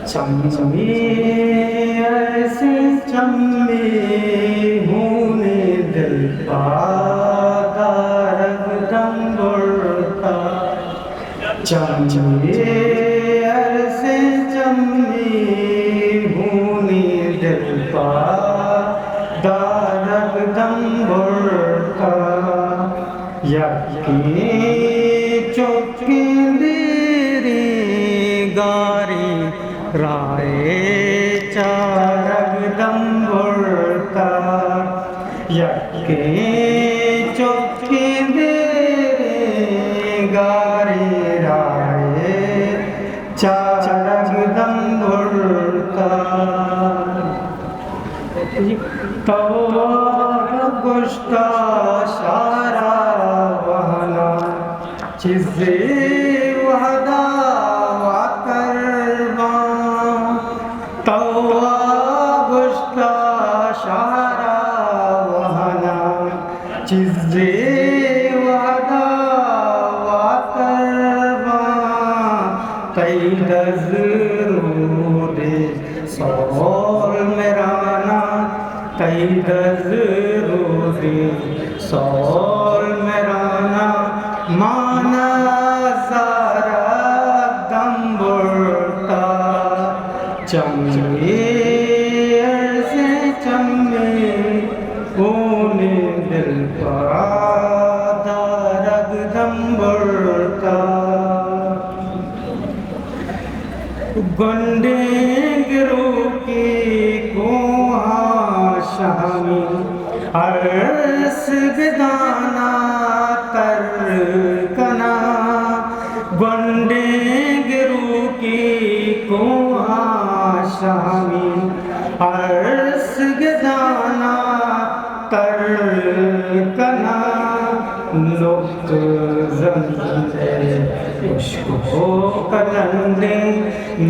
चम्बी ऐसे चम्बी होने दिल पादा रग दंबुरता चम्बी ऐसे चम्बी होने दिल पादा रग दंबुरता यकी चौकी देरी गारी राये चारग दंबुरता यके चौकी देरी गारी राये चारग दंबुरता तो गुस्ता शारा वहना चिज़े वहदा वाकरबा तवा गुस्ता शारा वहना चिज़े वहदा वाकरबा तई दज़रूदे सौल मेराना तई दज़रूदे सौल मेराना माना सारा दंबुरता चम्बी ऐसे चम्बी होने दिल परादा रग दंबुरता गुंडे गिरो की कोहा शामी अर्स गदाना तर कना गुंडे गिरो की कोहा शामी अर्स गदाना तर कना लोक ज़मीन उसको कलंदे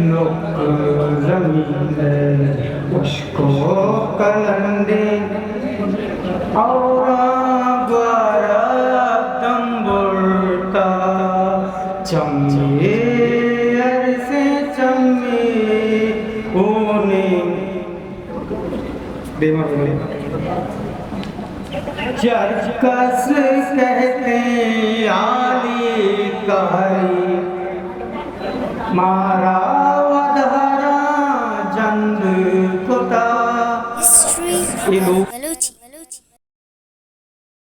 लोक ज़मीन उसको कलंदे और द्वारा दंबुरता चम्बी ऐसे चम्बी होने चरकस कहते आली कहरी मार